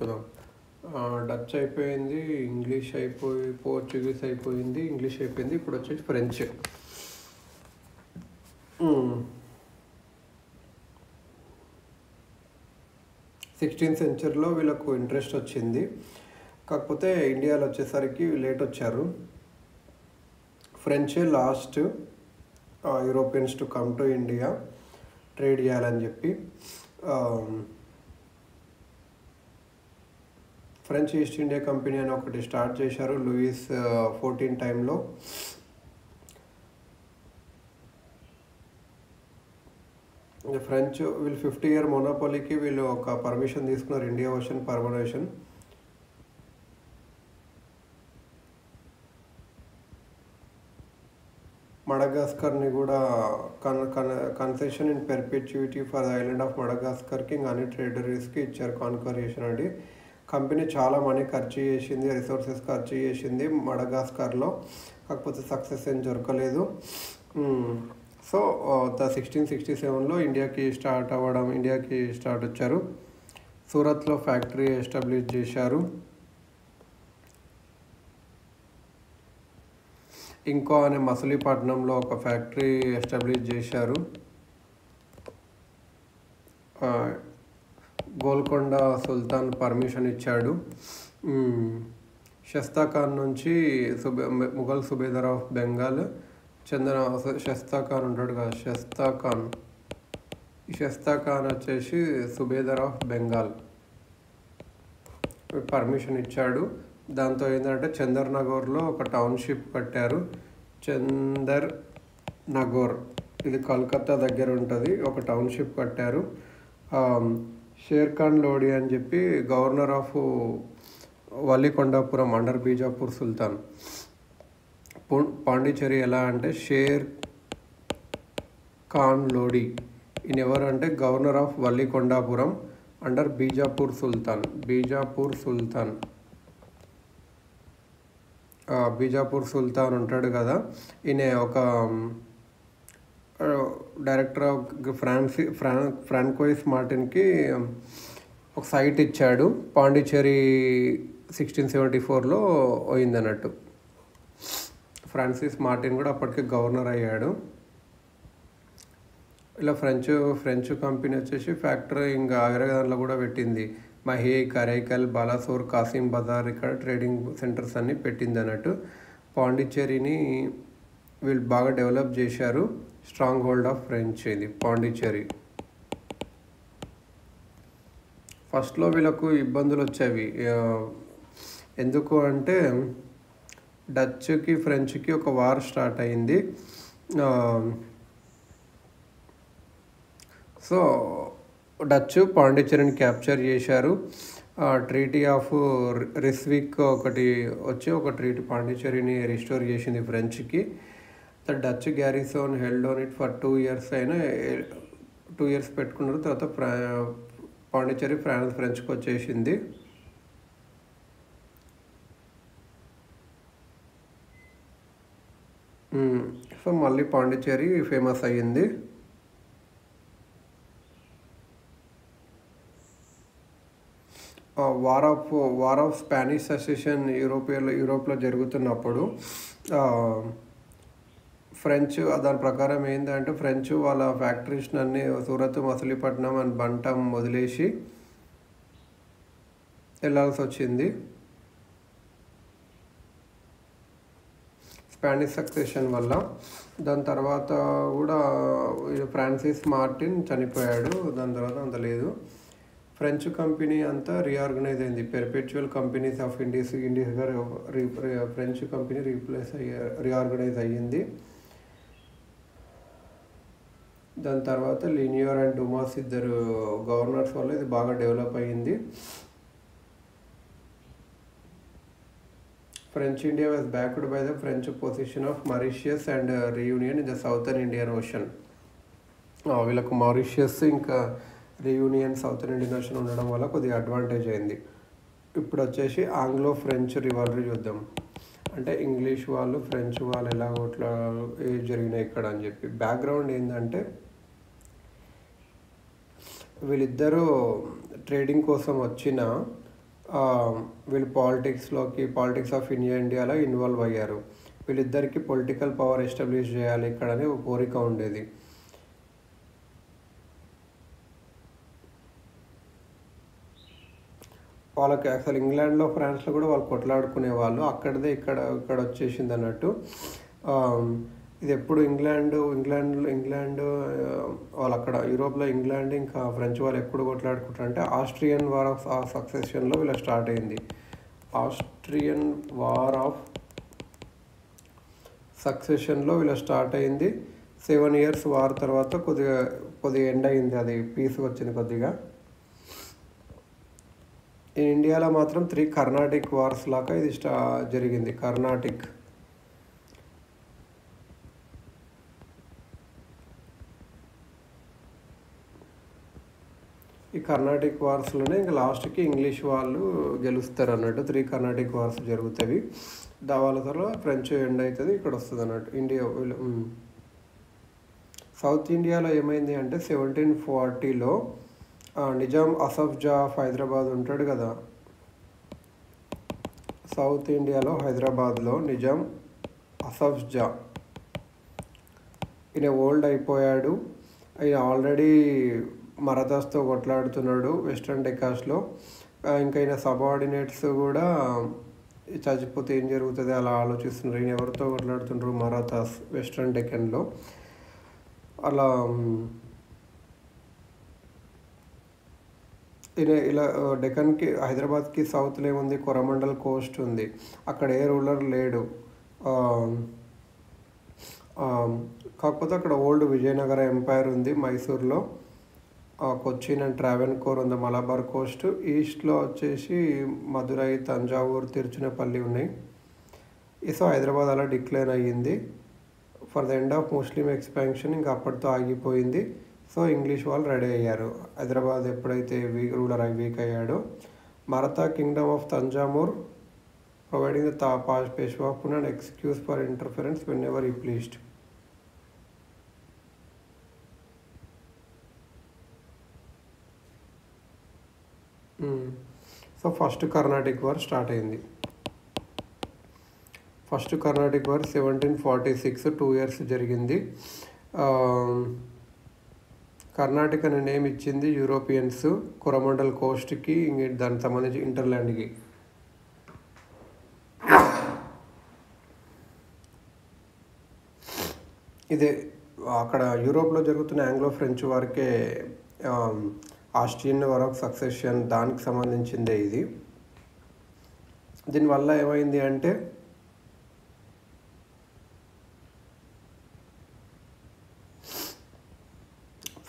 నేర్చుకుందాం. డచ్ అయిపోయింది, ఇంగ్లీష్ అయిపోయి, పోర్చుగీస్ అయిపోయింది, ఇంగ్లీష్ అయిపోయింది. ఇప్పుడు వచ్చేసి ఫ్రెంచ్. 16th సెంచరీలో వీళ్ళకు ఇంట్రెస్ట్ వచ్చింది. కాకపోతే ఇండియాలో వచ్చేసరికి లేట్ వచ్చారు. French last Europeans to come to India trade చేయాలని చెప్పి ఫ్రెంచ్ ఈస్ట్ ఇండియా కంపెనీ అని ఒకటి స్టార్ట్ చేశారు లూయిస్ 14 టైంలో. ఫ్రెంచ్ వీళ్ళు 50 year మొనోపోలీకి వీళ్ళు ఒక పర్మిషన్ తీసుకున్నారు, ఇండియా ఓషన్ పర్మిషన్. మడగాస్కర్ని కూడా concession in perpetuity for the island of Madagascar king అని ట్రేడరీస్కి ఇచ్చారు. కాన్కరేషన్ అండి. కంపెనీ చాలా మనీ ఖర్చు చేసింది, రిసోర్సెస్ ఖర్చు చేసింది మడగాస్కర్లో. కాకపోతే సక్సెస్ ఏం దొరకలేదు. సో 1667లో ఇండియాకి స్టార్ట్ వచ్చారు. సూరత్లో ఫ్యాక్టరీ ఎస్టాబ్లిష్ చేశారు. ఇంకో అనే మచిలీపట్నంలో ఒక ఫ్యాక్టరీ ఎస్టాబ్లిష్ చేశారు. గోల్కొండ సుల్తాన్ పర్మిషన్ ఇచ్చాడు. షస్తాఖాన్ నుంచి ముఘల్ సుబేదార్ ఆఫ్ బెంగాల్ షస్తాఖాన్ ఉంటాడు కదా, షస్తాఖాన్ వచ్చేసి సుబేదార్ ఆఫ్ బెంగాల్ పర్మిషన్ ఇచ్చాడు. దాంతో ఏంటంటే చందర్ నగర్లో ఒక టౌన్షిప్ కట్టారు. చందర్ నగర్ ఇది కలకత్తా దగ్గర ఉంటుంది. ఒక టౌన్షిప్ కట్టారు. షేర్ఖాన్ లోడి అని చెప్పి గవర్నర్ ఆఫ్ వల్లికొండాపురం అండర్ బీజాపూర్ సుల్తాన్. పాండిచేరి ఎలా అంటే షేర్ ఖాన్ లోడి ఈయన ఎవరు అంటే గవర్నర్ ఆఫ్ వల్లికొండాపురం అండర్ బీజాపూర్ సుల్తాన్. బీజాపూర్ సుల్తాన్ ఉంటాడు కదా, ఈయన ఒక డైరెక్టర్ ఆఫ్ ఫ్రాంకోయిస్ మార్టిన్కి ఒక సైట్ ఇచ్చాడు. పాండిచేరి 1674లో పోయింది అన్నట్టు. ఫ్రాన్సిస్ మార్టిన్ కూడా అప్పటికే గవర్నర్ అయ్యాడు. ఇలా ఫ్రెంచ్ కంపెనీ వచ్చేసి ఫ్యాక్టరీ ఇంకా ఆగ్రాలో కూడా పెట్టింది. మహే, కరైకల్, బాలాసోర్, కాసిం బజార్ ఇక్కడ ట్రేడింగ్ సెంటర్స్ అన్నీ పెట్టింది అన్నట్టు. పాండిచ్చేరిని వీళ్ళు బాగా డెవలప్ చేశారు. స్ట్రాంగ్ హోల్డ్ ఆఫ్ ఫ్రెంచ్ ఇది పాండిచ్చేరి. ఫస్ట్లో వీళ్ళకు ఇబ్బందులు వచ్చేవి. ఎందుకు అంటే డచ్కి ఫ్రెంచ్కి ఒక వార్ స్టార్ట్ అయింది. సో డచ్ పాండిచ్చేరిని క్యాప్చర్ చేశారు. ట్రీటీ ఆఫ్ రిస్విక్ ఒకటి వచ్చి ఒక ట్రీటీ పాండిచ్చేరిని రిస్టోర్ చేసింది ఫ్రెంచ్కి. The Dutch garrison held on it for 2 years అయినా 2 years పెట్టుకున్నారు. తర్వాత పాండిచ్చేరి ఫ్రెంచ్కి వచ్చేసింది. సో మళ్ళీ పాండిచ్చేరి ఫేమస్ అయ్యింది. వార్ ఆఫ్ స్పానిష్ ససెషన్ యూరోప్లో జరుగుతున్నప్పుడు ఫ్రెంచ్ దాని ప్రకారం ఏంటంటే ఫ్రెంచ్ వాళ్ళ ఫ్యాక్టరీస్ని అన్నీ సూరత్, మచిలీపట్నం అండ్ బంటం వదిలేసి వెళ్ళాల్సి వచ్చింది. స్పానిష్ సక్సెషన్ వల్ల. దాని తర్వాత కూడా ఫ్రాన్సిస్ మార్టిన్ చనిపోయాడు. దాని తర్వాత అంత లేదు. ఫ్రెంచ్ కంపెనీ అంతా రీఆర్గనైజ్ అయింది. పెర్పెచువల్ కంపెనీస్ ఆఫ్ ఇండియాస్గా ఫ్రెంచ్ కంపెనీ రీఆర్గనైజ్ అయ్యింది. దాని తర్వాత లీనియర్ అండ్ డుమాస్ ఇద్దరు గవర్నర్స్ వల్ల ఇది బాగా డెవలప్ అయ్యింది. French India was backed by the French position of Mauritius and Reunion in the southern Indian Ocean. వీళ్ళకు మారిషియస్ ఇంకా రియూనియన్ సౌతర్న్ ఇండియన్ ఓషన్ ఉండడం వల్ల కొద్దిగా అడ్వాంటేజ్ అయింది. ఇప్పుడు వచ్చేసి ఆంగ్లో ఫ్రెంచ్ రివాల్రీ చూద్దాం. అంటే ఇంగ్లీష్ వాళ్ళు ఫ్రెంచ్ వాళ్ళు ఎలా ఇట్లా జరిగినాయి ఇక్కడ అని చెప్పి. బ్యాక్గ్రౌండ్ ఏంటంటే వీళ్ళిద్దరూ ట్రేడింగ్ కోసం వచ్చిన వీళ్ళు పాలిటిక్స్ ఆఫ్ ఇండియాలో ఇన్వాల్వ్ అయ్యారు. వీళ్ళిద్దరికీ పొలిటికల్ పవర్ ఎస్టాబ్లిష్ చేయాలి ఇక్కడని ఒక కోరిక ఉండేది. వాళ్ళకి అసలు ఇంగ్లాండ్లో ఫ్రాన్స్లో కూడా వాళ్ళు కొట్లాడుకునే వాళ్ళు, అక్కడదే ఇక్కడ వచ్చేసింది అన్నట్టు. ఇది ఎప్పుడు ఇంగ్లాండ్ వాళ్ళు అక్కడ యూరోప్లో ఇంగ్లాండ్ ఇంకా ఫ్రెంచ్ వాళ్ళు ఎప్పుడు కొట్లాడుకుంటారంటే ఆస్ట్రియన్ వార్ ఆఫ్ సక్సెషన్లో వీళ్ళ స్టార్ట్ అయింది. ఆస్ట్రియన్ వార్ ఆఫ్ సక్సెషన్లో వీళ్ళ స్టార్ట్ అయింది. 7 years వార్ తర్వాత కొద్దిగా ఎండ్ అయింది, అది పీస్ వచ్చింది కొద్దిగా. ఇండియాలో మాత్రం 3 కర్ణాటిక్ వార్స్ లాగా ఇది జరిగింది. ఈ కర్ణాటిక్ వార్స్లోనే ఇంకా లాస్ట్కి ఇంగ్లీష్ వాళ్ళు గెలుస్తారు అన్నట్టు. 3 కర్ణాటిక్ వార్స్ జరుగుతాయి. వాళ్ళ తర్వాత ఫ్రెంచ్ ఎండ్ అవుతుంది, ఇక్కడ వస్తుంది అన్నట్టు. సౌత్ ఇండియాలో ఏమైంది అంటే 1740లో నిజాం అసఫ్ జా ఆఫ్ హైదరాబాద్ ఉంటాడు కదా. సౌత్ ఇండియాలో హైదరాబాద్లో నిజాం అసఫ్ జా, ఈయన ఓల్డ్ అయిపోయాడు. ఆయన ఆల్రెడీ మరాఠాస్తో కొట్లాడుతున్నాడు వెస్ట్రన్ డెకాస్లో. ఇంకా ఈయన సబార్డినేట్స్ కూడా చచ్చిపోతే ఏం జరుగుతుంది అలా ఆలోచిస్తున్నారు. ఈయన ఎవరితో కొట్లాడుతున్నారు? మరాఠాస్ వెస్ట్రన్ డెక్కన్లో. అలా ఇలా డెక్కన్కి హైదరాబాద్కి సౌత్లో ఏముంది, కొరమండల్ కోస్ట్ ఉంది. అక్కడ ఏ రూలర్ లేడు. కాకపోతే అక్కడ ఓల్డ్ విజయనగర ఎంపైర్ ఉంది మైసూర్లో. కొచ్చిన్ అండ్ ట్రావెన్కోర్ ఉంది మలబార్ కోస్ట్. ఈస్ట్లో వచ్చేసి మదురై, తంజావూరు, తిరుచునపల్లి ఉన్నాయి. సో హైదరాబాద్ అలా డిక్లైన్ అయ్యింది. For the end of Muslim expansion ఇంకా అప్పటితో ఆగిపోయింది. సో ఇంగ్లీష్ వాళ్ళు రెడీ అయ్యారు. హైదరాబాద్ ఎప్పుడైతే రూలర్ వీక్ అయ్యాడో, Maratha kingdom of Thanjavur providing the Peshwa pun and excuse for interference whenever ఈ pleased. So first Carnatic war start అయింది. ఫస్ట్ కర్ణాటిక్ వార్ 1746, 2 years జరిగింది. కర్ణాటక అనే నేమ్ ఇచ్చింది యూరోపియన్స్ కొరమండల్ కోస్ట్కి, దానికి సంబంధించి ఇంటర్లాండ్కి. ఇదే అక్కడ యూరోప్లో జరుగుతున్న ఆంగ్లో ఫ్రెంచ్ వార్కే ఆస్ట్రియన్ వార్ ఆఫ్ సక్సెషన్ దానికి సంబంధించిందే ఇది. దీనివల్ల ఏమైంది అంటే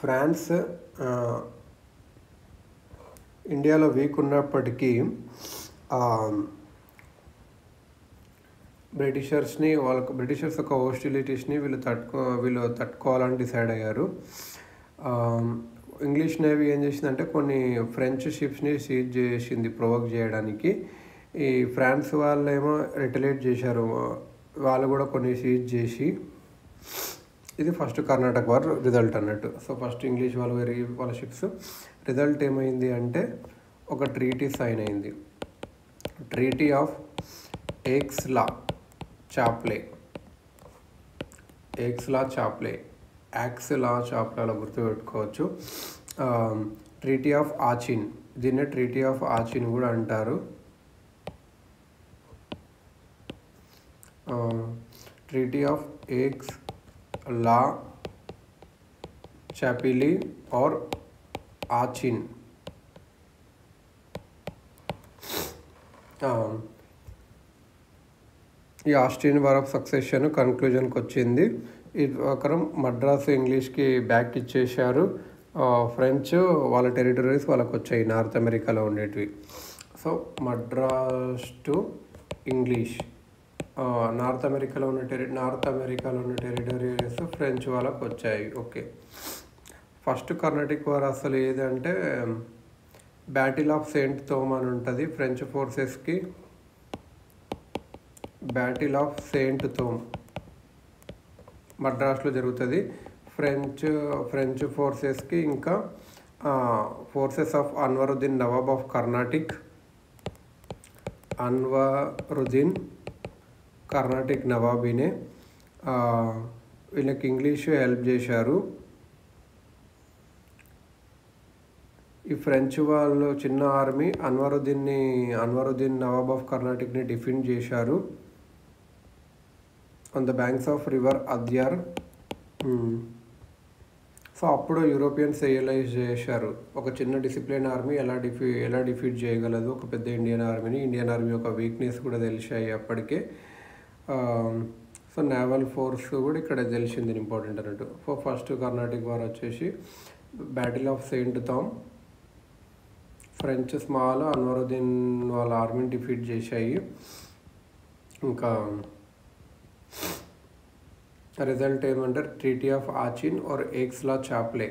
ఫ్రాన్స్ ఇండియాలో వీక్ ఉన్నప్పటికీ బ్రిటిషర్స్ యొక్క హోస్టిలిటీస్ని వీళ్ళు తట్టుకోవాలని డిసైడ్ అయ్యారు. ఇంగ్లీష్ నేవీ ఏం చేసిందంటే కొన్ని ఫ్రెంచ్ షిప్స్ని సీజ్ చేసింది ప్రొవోక్ చేయడానికి. ఈ ఫ్రాన్స్ వాళ్ళేమో రిటలేట్ చేశారు, వాళ్ళు కూడా కొన్ని సీజ్ చేసి. ఇది ఫస్ట్ కర్ణాటక వార్ రిజల్ట్ అన్నట్టు. సో ఫస్ట్ ఇంగ్లీష్ వాళ్ళ షిప్స్. రిజల్ట్ ఏమైంది అంటే ఒక ట్రీటీ సైన్ అయింది, treaty of Aix-la-Chapelle. Aix-la చాప్లేలో గుర్తుపెట్టుకోవచ్చు. ట్రీటీ ఆఫ్ ఆచిన్, దీన్నే ట్రీటీ ఆఫ్ ఆచిన్ కూడా అంటారు. ట్రీటీ ఆఫ్ ఎక్స్-లా చాపిలి और ఆచిన్. ఈ ఆస్ట్రియన్ వార్ ఆఫ్ సక్సెషన్ కన్క్లూజన్కి వచ్చింది. ఈ ప్రకారం మద్రాసు ఇంగ్లీష్కి బ్యాక్ ఇచ్చేశారు. ఫ్రెంచ్ వాళ్ళ టెరిటరీస్ వాళ్ళకి వచ్చాయి, నార్త్ అమెరికాలో ఉండేటివి. So Madras to English, north అమెరికాలో ఉన్న టెరిటరీస్ ఫ్రెంచ్ వాళ్ళకి వచ్చాయి. ఓకే. ఫస్ట్ కర్ణాటిక్ వార్ అసలు ఏదంటే బ్యాటిల్ ఆఫ్ సెయింట్ థోమ్ అని ఉంటుంది ఫ్రెంచ్ ఫోర్సెస్కి. బ్యాటిల్ ఆఫ్ సెయింట్ థోమ్ మద్రాస్లో జరుగుతుంది. ఫ్రెంచ్ ఫోర్సెస్కి ఇంకా forces of Anwaruddin Nawab of Carnatic Anwaruddin Carnatic నవాబీనే. వీళ్ళకి ఇంగ్లీషు హెల్ప్ చేశారు. ఈ ఫ్రెంచ్ వాళ్ళు చిన్న ఆర్మీ అన్వరుద్దీన్ నవాబ్ ఆఫ్ కర్ణాటిక్ని డిఫెండ్ చేశారు on the banks of river Adyar. So అప్పుడు యూరోపియన్స్ రియలైజ్ చేశారు ఒక చిన్న డిసిప్లిన్ ఆర్మీ ఎలా డిఫీట్ చేయగలదు ఒక పెద్ద ఇండియన్ ఆర్మీని. ఇండియన్ ఆర్మీ యొక్క వీక్నెస్ కూడా తెలిసాయి అప్పటికే. సో నేవల్ ఫోర్స్ కూడా ఇక్కడ తెలిసింది ఇంపార్టెంట్ అన్నట్టు. ఫస్ట్ కర్ణాటిక్ వార్ వచ్చేసి battle of Saint Thome. French small Anwaruddin వాళ్ళ ఆర్మీని డిఫీట్ చేశాయి. ఇంకా రిజల్ట్ ఏమంటారు treaty of Aachen or Aix-la-Chapelle.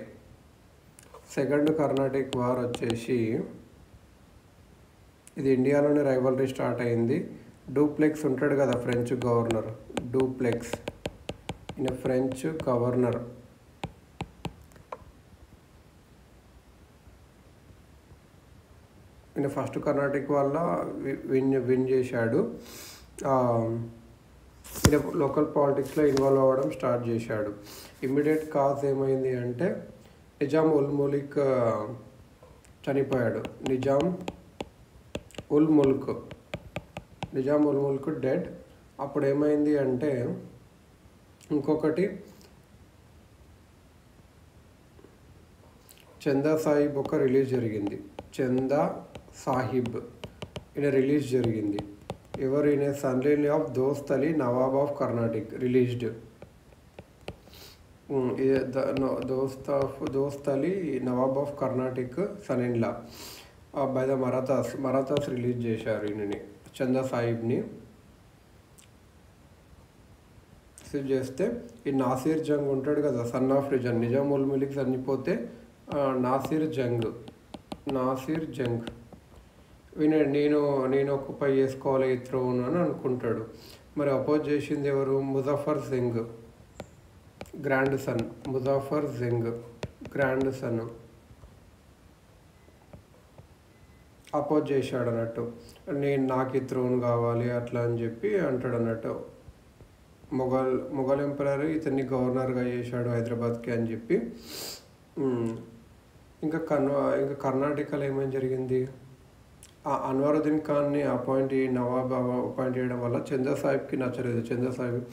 Second Carnatic war వచ్చేసి ఇది ఇండియాలోనే రైవల్రీ స్టార్ట్ అయింది. డూప్లెక్స్ ఉంటాడు కదా ఫ్రెంచ్ గవర్నర్, డూప్లెక్స్ ఈయన ఫ్రెంచ్ గవర్నర్. ఈయన ఫస్ట్ కర్ణాటిక్ వల్ల విన్ చేశాడు. ఈయన లోకల్ పాలిటిక్స్లో ఇన్వాల్వ్ అవ్వడం స్టార్ట్ చేశాడు. ఇమ్మీడియట్ కాజ్ ఏమైంది అంటే నిజాం ఉల్ ముల్క్ చనిపోయాడు. నిజాం ఉల్ ముల్క్ డెడ్. అప్పుడు ఏమైంది అంటే ఇంకొకటి చందా సాహిబ్ ఒక రిలీజ్ జరిగింది. చందా సాహిబ్ ఈయన రిలీజ్ జరిగింది. ఎవరు ఈయన son of Dost Ali Nawab of Carnatic released. Dost Ali Nawab of Carnatic son in law by the Marathas release చేశారు ఈయనని, చందా సాహిబ్ని. రిలీజ్ చేస్తే ఈ నాసిర్ జంగ్ ఉంటాడు కదా సన్ ఆఫ్ నిజాం ఉల్ ముల్క్ చనిపోతే నాసిర్ జంగ్ నేను ఆక్యుపై చేసుకోవాలి ఈ థ్రోన్ అని అనుకుంటాడు. మరి అపోజ్ చేసింది ఎవరు? Muzaffar Jung grandson oppose చేశాడు అన్నట్టు. నాకు ఈ థ్రోన్ కావాలి అట్లా అని చెప్పి అంటాడు అన్నట్టు. మొఘల్ ఎంపరర్ ఇతన్ని గవర్నర్గా చేశాడు హైదరాబాద్కి అని చెప్పి. ఇంకా కర్ణాటకలో ఏమేమి జరిగింది? అన్వరుద్దీన్ ఖాన్ని నవాబ్ అపాయింట్ చేయడం వల్ల చందా సాహిబ్కి నచ్చలేదు. చందా సాహిబ్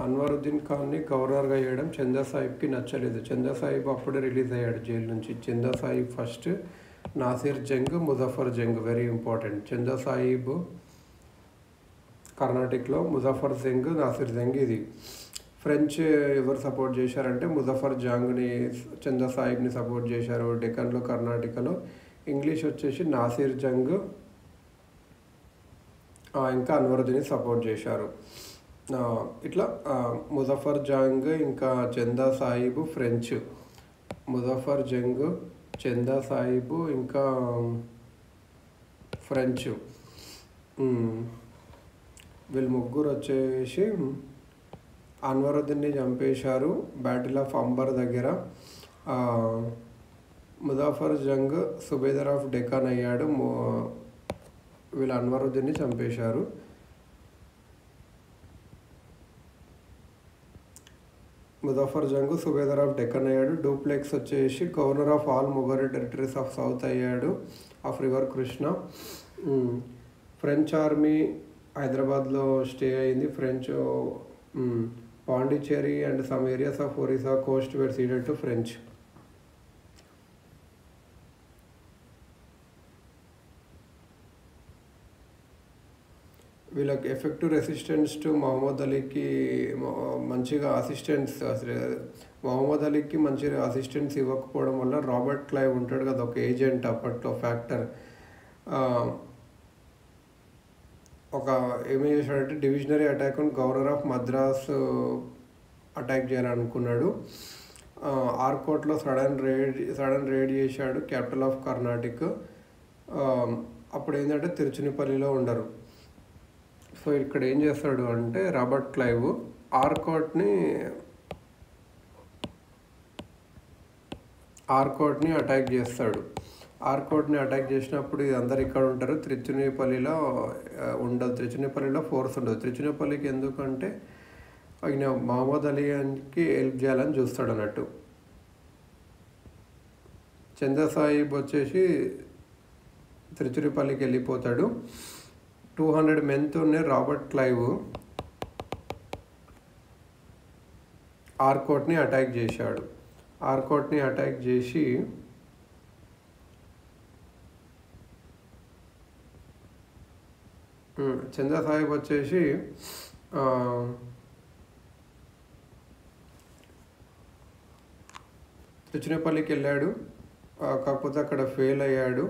అన్వరుద్దీన్ ఖాన్ని గవర్నర్గా చేయడం చందా సాహిబ్కి నచ్చలేదు. చందా సాహిబ్ అప్పుడే రిలీజ్ అయ్యాడు జైలు నుంచి. Chanda Sahib first, Nasir Jung, Muzaffar Jung very important. Chanda Sahib కర్ణాటకలో, ముజఫర్ జంగ్, నాసిర్ జంగ్. ఇది ఫ్రెంచ్ ఎవరు సపోర్ట్ చేశారంటే ముజఫర్ జంగ్ని, చందా సాహిబ్ని సపోర్ట్ చేశారు డెక్కన్లో కర్ణాటకలో. ఇంగ్లీష్ వచ్చేసి నాసిర్ జంగ్ ఇంకా అన్వరుద్దీన్ని సపోర్ట్ చేశారు. ఇట్లా ముజఫర్ జంగ్ ఇంకా చందా సాహిబ్ ఫ్రెంచ్. ముజఫర్ జంగ్, చందా సాహిబ్ ఇంకా ఫ్రెంచ్. వీళ్ళు ముగ్గురు వచ్చేసి అన్వరుద్దీన్ని చంపేశారు బ్యాటిల్ ఆఫ్ అంబర్ దగ్గర. ముజఫర్ జంగ్ సుబేదార్ ఆఫ్ డెక్కన్ అయ్యాడు. వీళ్ళు అన్వరుద్దీన్ని చంపేశారు. ముజఫర్ జంగ్ సుబేదార్ ఆఫ్ డెక్కన్ అయ్యాడు. డూప్లెక్స్ వచ్చేసి governor of all Mughal territories of south అయ్యాడు of river Krishna. French army హైదరాబాద్లో స్టే అయింది. French Pondicherry and some areas of Orissa coast were ceded to French. వీళ్ళకి ఎఫెక్టివ్ రెసిస్టెన్స్ టు మహమ్మద్ అలీకి మంచిగా మహమ్మద్ అలీకి మంచిగా అసిస్టెన్స్ ఇవ్వకపోవడం వల్ల రాబర్ట్ క్లైవ్ ఉంటాడు కదా ఒక ఏజెంట్ అప్పట్లో ఫ్యాక్టర్, ఏమేం చేశాడంటే diversionary attack on governor of Madras attack చేయాలనుకున్నాడు. ఆర్కోట్లో సడన్ రైడ్ చేశాడు క్యాపిటల్ ఆఫ్ కర్ణాటక. అప్పుడు ఏంటంటే తిరుచునిపల్లిలో ఉండరు. సో ఇక్కడ ఏం చేస్తాడు అంటే రాబర్ట్ క్లైవ్ ఆర్కోట్ని అటాక్ చేస్తాడు. ఆర్కోట్ని అటాక్ చేసినప్పుడు ఇది అందరు ఇక్కడ ఉంటారు, తిరుచునేపల్లిలో ఉండదు. తిరుచునేపల్లిలో ఫోర్స్ ఉండదు. తిరుచునేపల్లికి ఎందుకంటే ఆయన మహమ్మద్ అలీకి హెల్ప్ చేయాలని చూస్తాడు అన్నట్టు. చంద్రసాహిబ్ వచ్చేసి తిరుచునేపల్లికి వెళ్ళిపోతాడు. 200 మెన్తోనే రాబర్ట్ క్లైవ్ ఆర్కోట్ని అటాక్ చేశాడు. ఆర్కోట్ని అటాక్ చేసి చంద్రసాహిబ్ వచ్చేసి తిరుచునేపల్లికి వెళ్ళాడు, కాకపోతే అక్కడ ఫెయిల్ అయ్యాడు.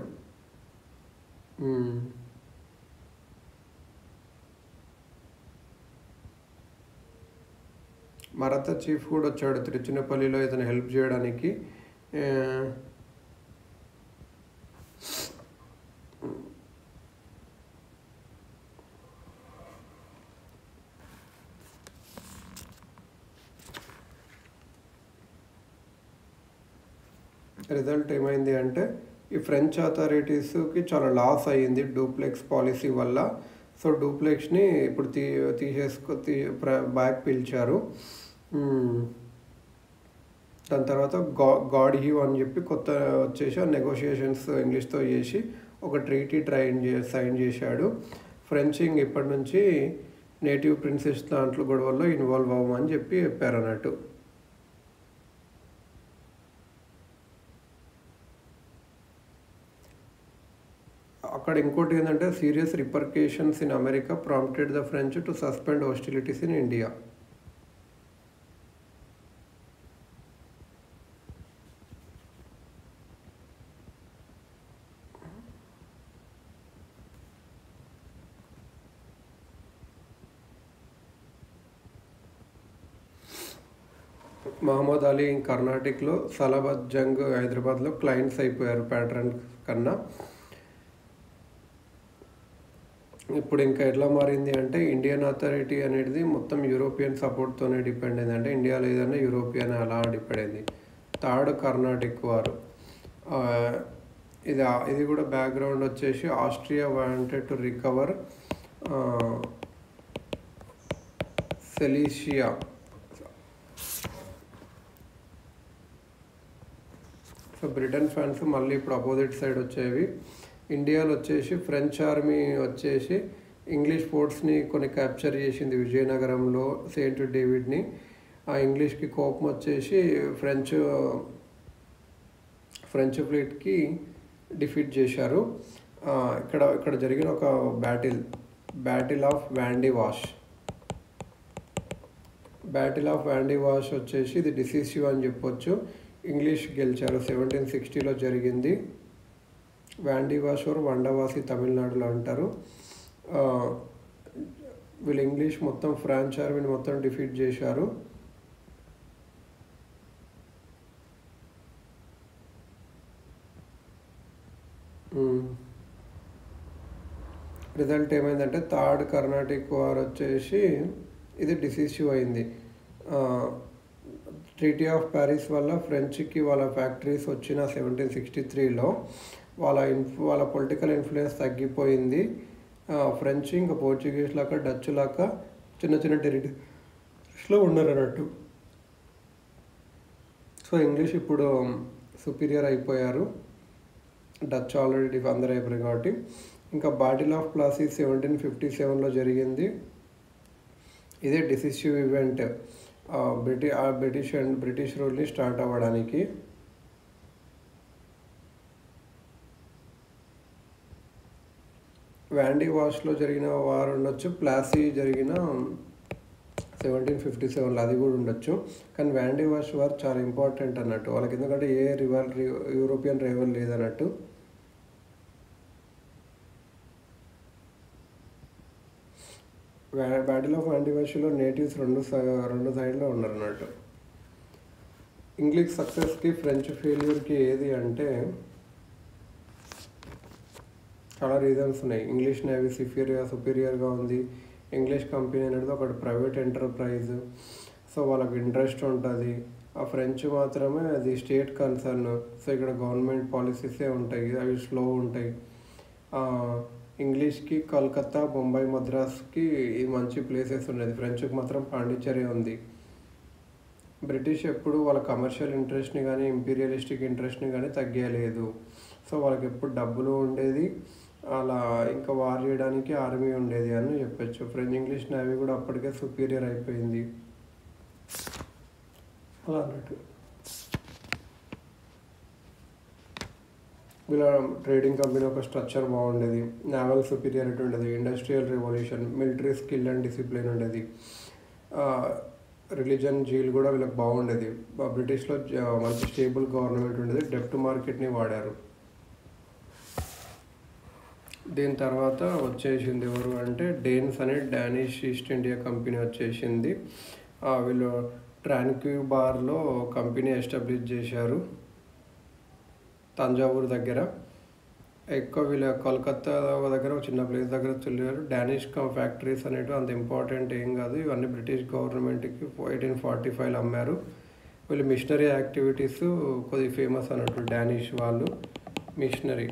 మరాఠా చీఫ్ కూడా వచ్చాడు తిరుచునేపల్లిలో ఇతను హెల్ప్ చేయడానికి. రిజల్ట్ ఏమైంది అంటే ఈ ఫ్రెంచ్ అథారిటీస్కి చాలా లాస్ అయ్యింది డూప్లెక్స్ పాలసీ వల్ల. సో డూప్లెక్స్ని ఇప్పుడు బ్యాక్ పిలిచారు. దాని తర్వాత గాడ్ హ్యూ అని చెప్పి కొత్త వచ్చేసి నెగోషియేషన్స్ ఇంగ్లీష్తో చేసి ఒక ట్రీటీ సైన్ చేశాడు. ఫ్రెంచింగ్ ఇప్పటి నుంచి నేటివ్ ప్రిన్సెస్ దాంట్లో గొడవల్లో ఇన్వాల్వ్ అవ్వమని చెప్పారు అన్నట్టు. అక్కడ ఇంకోటి ఏంటంటే serious repercussions in America prompted the French to suspend hostilities in India. Mohammed Ali కర్ణాటకలో సలాబాద్ జంగ్ హైదరాబాద్లో క్లయింట్స్ అయిపోయారు ప్యాటర్న్ కన్నా. ఇప్పుడు ఇంకా ఎట్లా మారింది అంటే ఇండియన్ అథారిటీ అనేది మొత్తం యూరోపియన్ సపోర్ట్తోనే డిపెండ్ అయింది. అంటే ఇండియాలో ఏదైనా యూరోపియన్ అలా డిపెండ్ అయింది. థర్డ్ కర్ణాటక వారు. ఇది కూడా బ్యాక్గ్రౌండ్ వచ్చేసి Austria wanted to recover Silesia. So Britain France మళ్ళీ ఇప్పుడు అపోజిట్ సైడ్ వచ్చేవి. ఇండియాలో వచ్చేసి ఫ్రెంచ్ ఆర్మీ వచ్చేసి ఇంగ్లీష్ ఫోర్ట్స్ని కొన్ని క్యాప్చర్ చేసింది విజయనగరంలో, సెయింట్ డేవిడ్ని. ఆ ఇంగ్లీష్కి కోపం వచ్చేసి ఫ్రెంచ్ ఫ్లీట్కి డిఫీట్ చేశారు. ఇక్కడ జరిగిన ఒక బ్యాటిల్ ఆఫ్ వ్యాండీ వాష్ వచ్చేసి ఇది డిసిసివ్ అని చెప్పొచ్చు. ఇంగ్లీష్ గెలిచారు. 1760లో జరిగింది. వ్యాండీ వాష్ ఓర్ వండవాసి తమిళనాడులో అంటారు. వీళ్ళు ఇంగ్లీష్ మొత్తం ఫ్రాంచ్ ఆర్మీని మొత్తం డిఫీట్ చేశారు. రిజల్ట్ ఏమైందంటే థర్డ్ కర్ణాటక వార్ వచ్చేసి ఇది డిసిసివ్ అయింది. ట్రీటీ ఆఫ్ ప్యారిస్ వల్ల ఫ్రెంచ్కి వాళ్ళ ఫ్యాక్టరీస్ వచ్చిన 1763లో వాళ్ళ పొలిటికల్ ఇన్ఫ్లుయెన్స్ తగ్గిపోయింది. ఫ్రెంచ్ ఇంకా పోర్చుగీస్ లాగా డచ్ లాగా చిన్న చిన్న టెరిటరీస్లో ఉన్నారు అన్నట్టు. సో ఇంగ్లీష్ ఇప్పుడు సుపీరియర్ అయిపోయారు. డచ్ ఆల్రెడీ అందరూ అయిపోయారు కాబట్టి. ఇంకా బ్యాటిల్ ఆఫ్ ప్లాసీ 1757లో జరిగింది. ఇదే డిసిసివ్ ఈవెంట్ బ్రిటిష్ రూల్ని స్టార్ట్ అవ్వడానికి. వ్యాండీ వాష్లో జరిగిన వార్ ఉండొచ్చు, ప్లాసీ జరిగిన 1757లో అది కూడా ఉండొచ్చు. కానీ వ్యాండీ వాష్ వార్ చాలా ఇంపార్టెంట్ అన్నట్టు వాళ్ళకి, ఎందుకంటే ఏ యూరోపియన్ రైవల్ లేదన్నట్టు. బ్యాటిల్ ఆఫ్ వ్యాండీ వాష్లో నేటివ్స్ రెండు సైడ్లో ఉన్నారు అన్నట్టు. ఇంగ్లీష్ సక్సెస్కి ఫ్రెంచ్ ఫెయిల్యూర్కి ఏది అంటే చాలా రీజన్స్ ఉన్నాయి. ఇంగ్లీష్ నేవీ సుపీరియర్గా ఉంది. ఇంగ్లీష్ కంపెనీ అనేది ఒకటి ప్రైవేట్ ఎంటర్ప్రైజ్. సో వాళ్ళకి ఇంట్రెస్ట్ ఉంటుంది. ఆ ఫ్రెంచ్ మాత్రమే అది స్టేట్ కన్సర్న్. సో ఇక్కడ గవర్నమెంట్ పాలసీసే ఉంటాయి, అవి స్లో ఉంటాయి. ఇంగ్లీష్కి కలకత్తా, బొంబాయి, మద్రాస్కి ఈ మంచి ప్లేసెస్ ఉండేది. ఫ్రెంచ్కి మాత్రం పాండిచ్చేరి ఉంది. బ్రిటిష్ ఎప్పుడు వాళ్ళ కమర్షియల్ ఇంట్రెస్ట్ని కానీ ఇంపీరియలిస్టిక్ ఇంట్రెస్ట్ని కానీ తగ్గలేదు. సో వాళ్ళకి ఎప్పుడు డబ్బులు ఉండేది, అలా ఇంకా వార్ చేయడానికి ఆర్మీ ఉండేది అని చెప్పచ్చు. ఫ్రెంచ్ ఇంగ్లీష్ నేవీ కూడా అప్పటికే సుపీరియర్ అయిపోయింది అలా అన్నట్టు. వీళ్ళ ట్రేడింగ్ కంపెనీ ఒక స్ట్రక్చర్ బాగుండేది, నావల్ సుపీరియారిటీ ఉండేది, industrial revolution, military skill and discipline ఉండేది, రిలీజన్ జీల్ కూడా వీళ్ళకి బాగుండేది. బ్రిటిష్లో మంచి స్టేబుల్ గవర్నమెంట్ ఉండేది, డెప్ట్ మార్కెట్ని వాడారు. దీని తర్వాత వచ్చేసింది ఎవరు అంటే డేన్స్ అనే డానిష్ ఈస్ట్ ఇండియా కంపెనీ వచ్చేసింది. వీళ్ళు ట్రాన్క్యూబార్లో కంపెనీ ఎస్టాబ్లిష్ చేశారు, తంజావూరు దగ్గర. ఎక్కువ వీళ్ళ కోల్కత్తా దగ్గర ఒక చిన్న ప్లేస్ దగ్గర వెళ్ళారు. డానిష్ ఫ్యాక్టరీస్ అనేవి అంత ఇంపార్టెంట్ ఏం కాదు, ఇవన్నీ బ్రిటిష్ గవర్నమెంట్కి 1845లో అమ్మారు. వీళ్ళు మిషనరీ యాక్టివిటీస్ కొద్దిగా ఫేమస్ అన్నట్టు డానిష్ వాళ్ళు మిషనరీ.